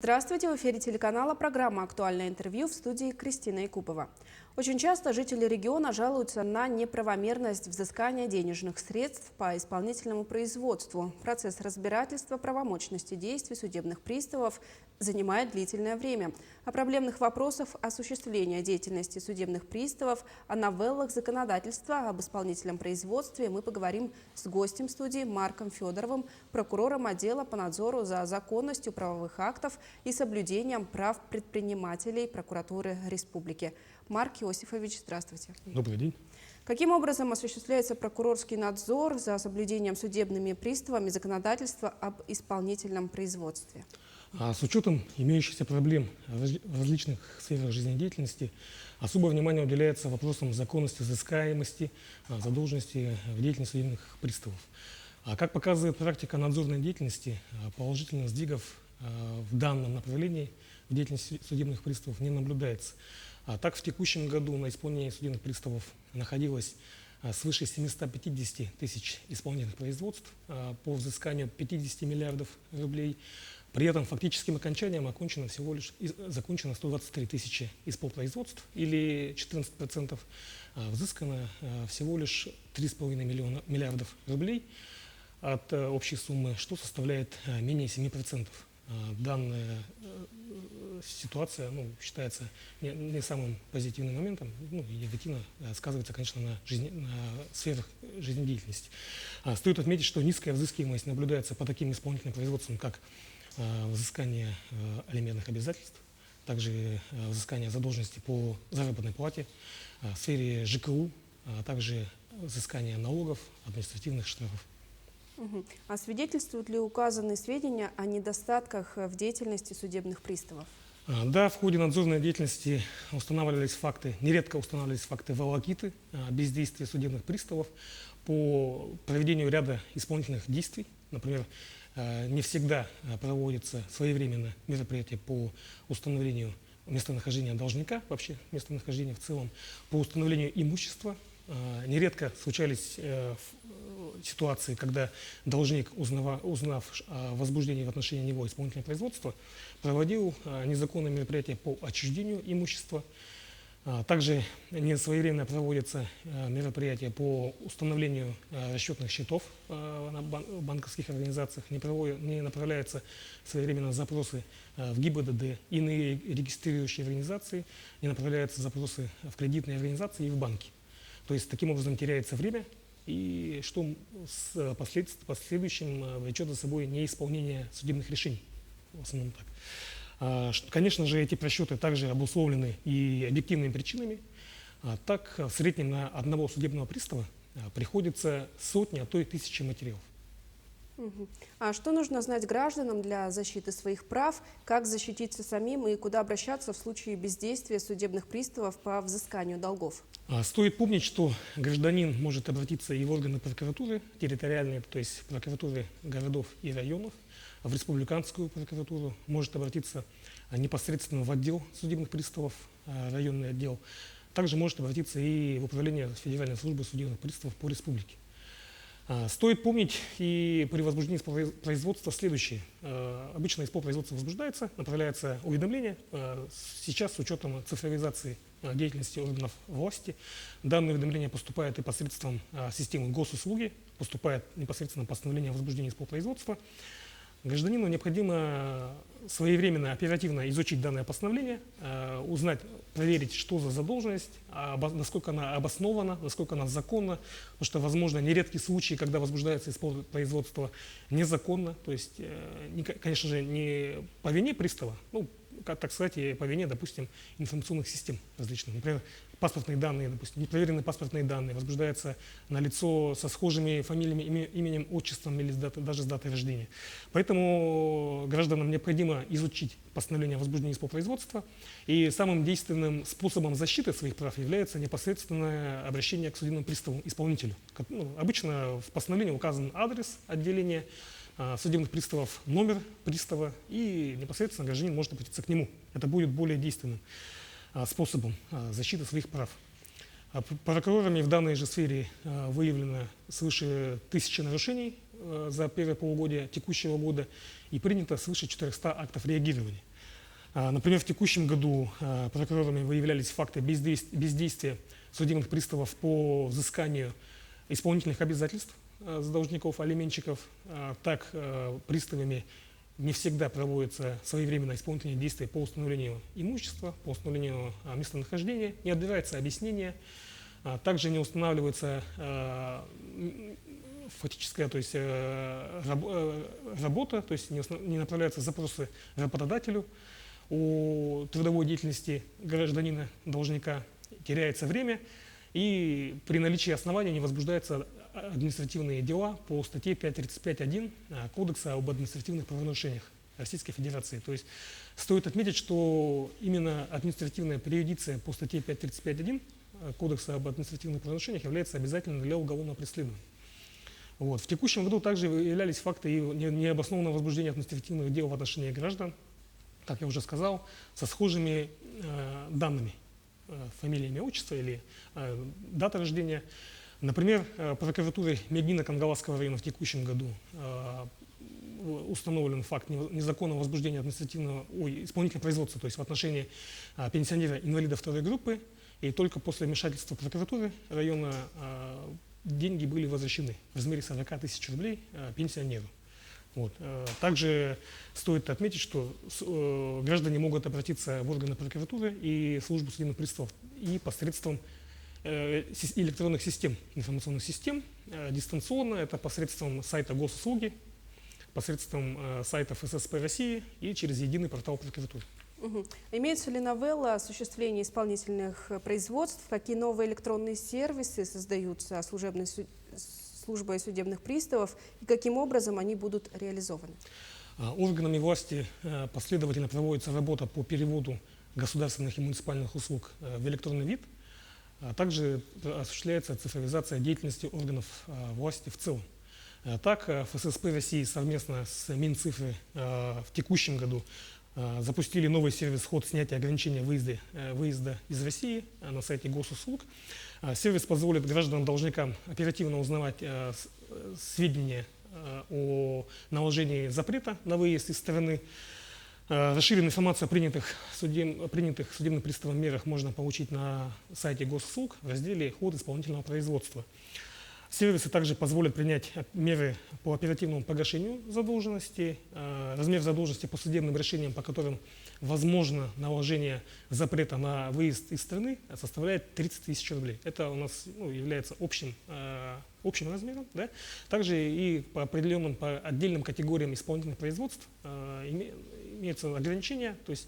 Здравствуйте! В эфире телеканала программа «Актуальное интервью», в студии Кристина Якупова. Очень часто жители региона жалуются на неправомерность взыскания денежных средств по исполнительному производству. Процесс разбирательства правомочности действий судебных приставов занимает длительное время. О проблемных вопросах осуществления деятельности судебных приставов, о новеллах законодательства об исполнительном производстве мы поговорим с гостем студии Марком Федоровым, прокурором отдела по надзору за законностью правовых актов и соблюдением прав предпринимателей прокуратуры республики. Марк Иосифович, здравствуйте. Добрый день. Каким образом осуществляется прокурорский надзор за соблюдением судебными приставами законодательства об исполнительном производстве? С учетом имеющихся проблем в различных сферах жизнедеятельности, особое внимание уделяется вопросам законности, взыскаемости, задолженности в деятельности судебных приставов. Как показывает практика надзорной деятельности, положительных сдвигов в данном направлении в деятельности судебных приставов не наблюдается. Так, в текущем году на исполнении судебных приставов находилось свыше 750 тысяч исполнительных производств по взысканию 50 миллиардов рублей. При этом фактическим окончанием закончено 123 тысячи исполпроизводств или 14%, взыскано всего лишь 3,5 миллиардов рублей от общей суммы, что составляет менее 7%. Данная ситуация считается не самым позитивным моментом, и негативно сказывается, конечно, на сферах жизнедеятельности. Стоит отметить, что низкая взыскиваемость наблюдается по таким исполнительным производствам, как взыскание алиментных обязательств, также взыскание задолженности по заработной плате, в сфере ЖКУ, а также взыскание налогов, административных штрафов. А свидетельствуют ли указанные сведения о недостатках в деятельности судебных приставов? Да, в ходе надзорной деятельности нередко устанавливались факты волокиты, бездействия судебных приставов по проведению ряда исполнительных действий. Например, не всегда проводятся своевременно мероприятия по установлению местонахождения должника, вообще местонахождения в целом, по установлению имущества. Нередко случались ситуации, когда должник, узнав о возбуждении в отношении него исполнительного производства, проводил незаконные мероприятия по отчуждению имущества. Также несвоевременно проводятся мероприятия по установлению расчетных счетов на банковских организациях, не направляются своевременно запросы в ГИБДД, иные регистрирующие организации, не направляются запросы в кредитные организации и в банки. То есть таким образом теряется время, и что с последующим влечет за собой неисполнение судебных решений. В основном так. Конечно же, эти просчеты также обусловлены и объективными причинами. Так, в среднем на одного судебного пристава приходится сотни, а то и тысячи материалов. А что нужно знать гражданам для защиты своих прав, как защититься самим и куда обращаться в случае бездействия судебных приставов по взысканию долгов? Стоит помнить, что гражданин может обратиться и в органы прокуратуры территориальные, то есть прокуратуры городов и районов, в республиканскую прокуратуру, может обратиться непосредственно в отдел судебных приставов, районный отдел. Также может обратиться и в управление Федеральной службы судебных приставов по республике. Стоит помнить и при возбуждении производства следующее. Обычно исполпроизводство возбуждается, направляется уведомление. Сейчас с учетом цифровизации деятельности органов власти данное уведомление поступает и посредством системы госуслуги, поступает непосредственно постановление о возбуждении исполпроизводства. Гражданину необходимо своевременно, оперативно изучить данное постановление, узнать, проверить, что за задолженность, насколько она обоснована, насколько она законна, потому что, возможно, нередки случаи, когда возбуждается исполпроизводство незаконно, то есть, конечно же, не по вине пристава, так сказать, и по вине, допустим, информационных систем различных. Например, паспортные данные, допустим, непроверенные паспортные данные возбуждаются на лицо со схожими фамилиями, именем, отчеством или даже с датой рождения. Поэтому гражданам необходимо изучить постановление о возбуждении исполпроизводства, и самым действенным способом защиты своих прав является непосредственное обращение к судебному приставу, исполнителю. Обычно в постановлении указан адрес отделения судебных приставов, номер пристава, и непосредственно гражданин может обратиться к нему. Это будет более действенным способом защиты своих прав. Прокурорами в данной же сфере выявлено свыше 1000 нарушений за первое полугодие текущего года и принято свыше 400 актов реагирования. Например, в текущем году прокурорами выявлялись факты бездействия судебных приставов по взысканию исполнительных обязательств с должников, алименщиков. Так, приставами не всегда проводятся своевременно исполнительные действия по установлению имущества, по установлению местонахождения, не отбирается объяснение, также не устанавливается фактическая, то есть, работа, то есть не направляются запросы работодателю о трудовой деятельности гражданина, должника, теряется время, и при наличии оснований не возбуждаются административные дела по статье 535.1 Кодекса об административных правонарушениях Российской Федерации. То есть стоит отметить, что именно административная преюдиция по статье 535.1 Кодекса об административных правонарушениях является обязательной для уголовного преследования. Вот. В текущем году также выявлялись факты необоснованного возбуждения административных дел в отношении граждан, как я уже сказал, со схожими данными, фамилия, имя, отчество или дата рождения. Например, прокуратурой Мегино-Кангаласского района в текущем году установлен факт незаконного возбуждения исполнительного производства, то есть в отношении пенсионера-инвалида второй группы, и только после вмешательства прокуратуры района деньги были возвращены в размере 40 тысяч рублей пенсионеру. Вот. Также стоит отметить, что граждане могут обратиться в органы прокуратуры и службу судебных приставов и посредством электронных систем, информационных систем, дистанционно, это посредством сайта госуслуги, посредством сайта ФССП России и через единый портал прокуратуры. Имеется ли новелла осуществления исполнительных производств? Какие новые электронные сервисы создаются службой судебных приставов и каким образом они будут реализованы? Органами власти последовательно проводится работа по переводу государственных и муниципальных услуг в электронный вид, а также осуществляется цифровизация деятельности органов власти в целом. Так, ФССП России совместно с Минцифрой в текущем году запустили новый сервис «Ход снятия ограничения выезда из России» на сайте госуслуг. Сервис позволит гражданам-должникам оперативно узнавать сведения о наложении запрета на выезд из страны. Расширенную информацию о принятых судебным приставом мерах можно получить на сайте госуслуг в разделе «Ход исполнительного производства». Сервисы также позволят принять меры по оперативному погашению задолженности. Размер задолженности по судебным решениям, по которым возможно наложение запрета на выезд из страны, составляет 30 тысяч рублей. Это у нас является общим размером. Да? Также и по определенным, по отдельным категориям исполнительных производств имеются ограничения, то есть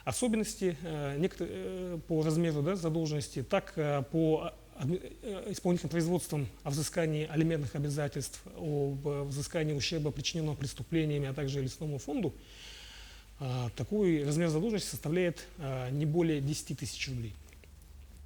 особенности по размеру, да, задолженности, так по исполнительным производством о взыскании алиментных обязательств, об взыскании ущерба, причиненного преступлениями, а также лесному фонду, такой размер задолженности составляет не более 10 тысяч рублей.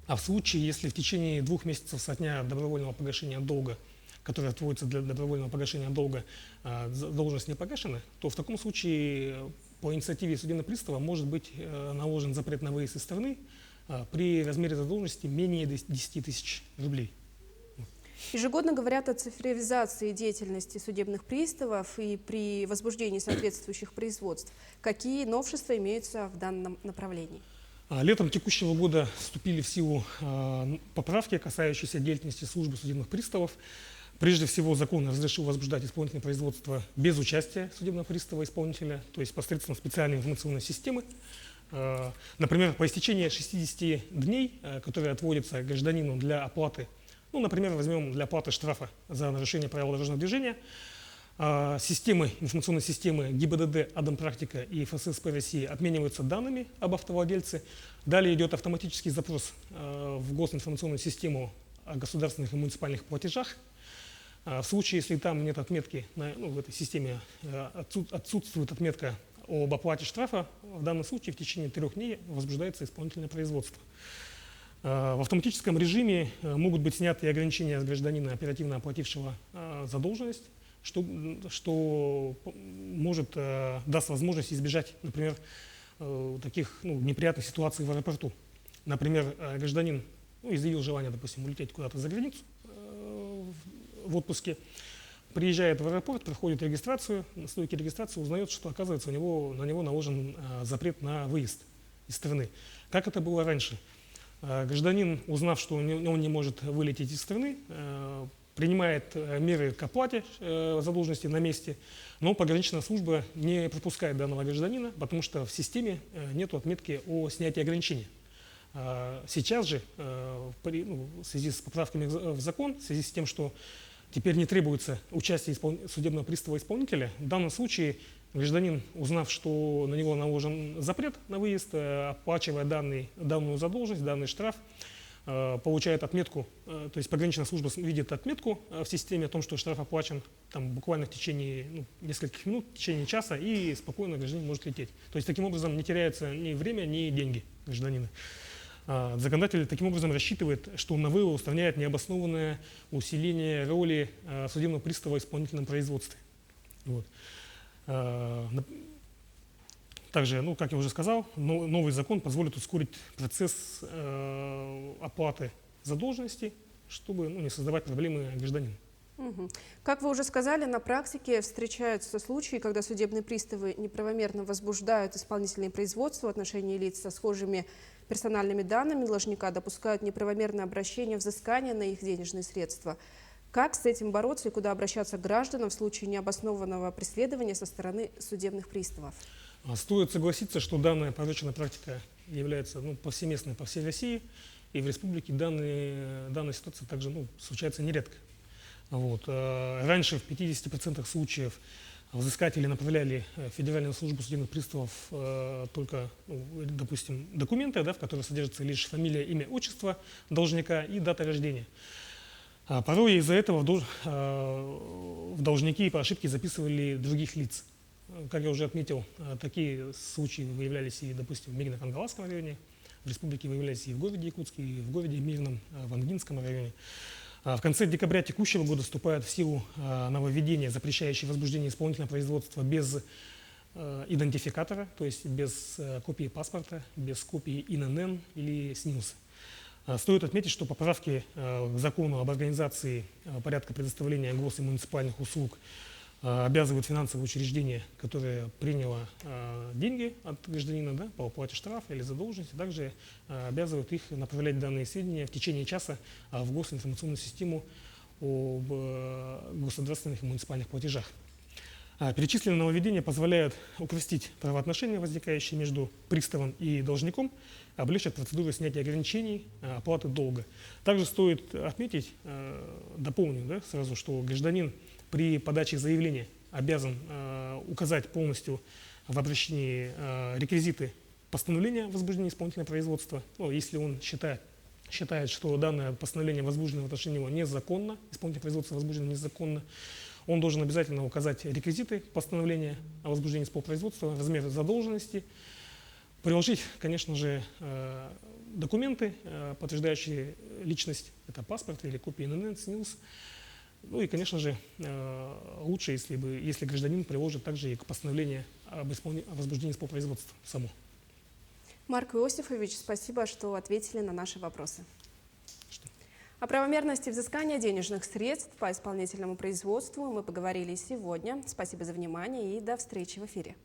А в случае, если в течение 2 месяцев со дня добровольного погашения долга, который отводится для добровольного погашения долга, задолженность не погашена, то в таком случае по инициативе судебного пристава может быть наложен запрет на выезд из страны при размере задолженности менее 10 тысяч рублей. Ежегодно говорят о цифровизации деятельности судебных приставов и при возбуждении соответствующих производств. Какие новшества имеются в данном направлении? Летом текущего года вступили в силу поправки, касающиеся деятельности службы судебных приставов. Прежде всего, закон разрешил возбуждать исполнительное производство без участия судебного пристава исполнителя, то есть посредством специальной информационной системы. Например, по истечении 60 дней, которые отводятся гражданину для оплаты, например, возьмем для оплаты штрафа за нарушение правил дорожного движения, информационные системы ГИБДД, Адмпрактика и ФССП России обмениваются данными об автовладельце. Далее идет автоматический запрос в госинформационную систему о государственных и муниципальных платежах. В случае, если там нет отметки, в этой системе отсутствует отметка об оплате штрафа, в данном случае в течение 3 дней возбуждается исполнительное производство. В автоматическом режиме могут быть сняты ограничения с гражданина, оперативно оплатившего задолженность, что даст возможность избежать, например, таких неприятных ситуаций в аэропорту. Например, гражданин изъявил желание, допустим, улететь куда-то за границу в отпуске. приезжает в аэропорт, проходит регистрацию, на стойке регистрации узнает, что, оказывается, на него наложен запрет на выезд из страны. Как это было раньше? Гражданин, узнав, что он не может вылететь из страны, принимает меры к оплате задолженности на месте, но пограничная служба не пропускает данного гражданина, потому что в системе нет отметки о снятии ограничений. Сейчас же, в связи с поправками в закон, в связи с тем, что теперь не требуется участие судебного пристава-исполнителя, в данном случае гражданин, узнав, что на него наложен запрет на выезд, оплачивая данную задолженность, данный штраф, получает отметку, то есть пограничная служба видит отметку в системе о том, что штраф оплачен там, буквально в течение нескольких минут, в течение часа, и спокойно гражданин может лететь. То есть таким образом не теряется ни время, ни деньги гражданина. Законодатель таким образом рассчитывает, что новелла устраняет необоснованное усиление роли судебного пристава в исполнительном производстве. Вот. Также, как я уже сказал, новый закон позволит ускорить процесс оплаты задолженности, чтобы не создавать проблемы гражданину. Как вы уже сказали, на практике встречаются случаи, когда судебные приставы неправомерно возбуждают исполнительные производства в отношении лиц со схожими персональными данными должника, допускают неправомерное обращение взыскания на их денежные средства. Как с этим бороться и куда обращаться к гражданам в случае необоснованного преследования со стороны судебных приставов? Стоит согласиться, что данная порочная практика является повсеместной по всей России, и в республике данная ситуация также случается нередко. Вот. Раньше в 50% случаев взыскатели направляли в Федеральную службу судебных приставов только, допустим, документы, в которых содержится лишь фамилия, имя, отчество должника и дата рождения. Порой из-за этого в должники по ошибке записывали других лиц. Как я уже отметил, такие случаи выявлялись и, допустим, в Мирно-Кангаласском районе, в республике выявлялись и в городе Якутске, и в городе Мирном, в Ангинском районе. В конце декабря текущего года вступает в силу нововведение, запрещающее возбуждение исполнительного производства без идентификатора, то есть без копии паспорта, без копии ИНН или СНИЛС. Стоит отметить, что поправки к закону об организации порядка предоставления гос- и муниципальных услуг обязывают финансовое учреждение, которое приняло деньги от гражданина по уплате штрафа или задолженности, также обязывают их направлять данные сведения в течение часа в госинформационную систему об государственных и муниципальных платежах. Перечисленные нововведения позволяют упростить правоотношения, возникающие между приставом и должником, облегчат процедуру снятия ограничений, оплаты долга. Также стоит отметить, дополню сразу, что гражданин при подаче заявления обязан указать полностью в обращении реквизиты постановления о возбуждении исполнительного производства. Если он считает, что данное постановление возбуждено в отношении него незаконно, исполнительное производство возбуждено незаконно, он должен обязательно указать реквизиты постановления о возбуждении исполнительного производства, размер задолженности, приложить, конечно же, документы, подтверждающие личность, это паспорт или копия ИНН, СНИЛС. И, конечно же, лучше, если гражданин приложит также и к постановлению об возбуждении исполнительного само. Марк Иосифович, спасибо, что ответили на наши вопросы. О правомерности взыскания денежных средств по исполнительному производству мы поговорили сегодня. Спасибо за внимание и до встречи в эфире.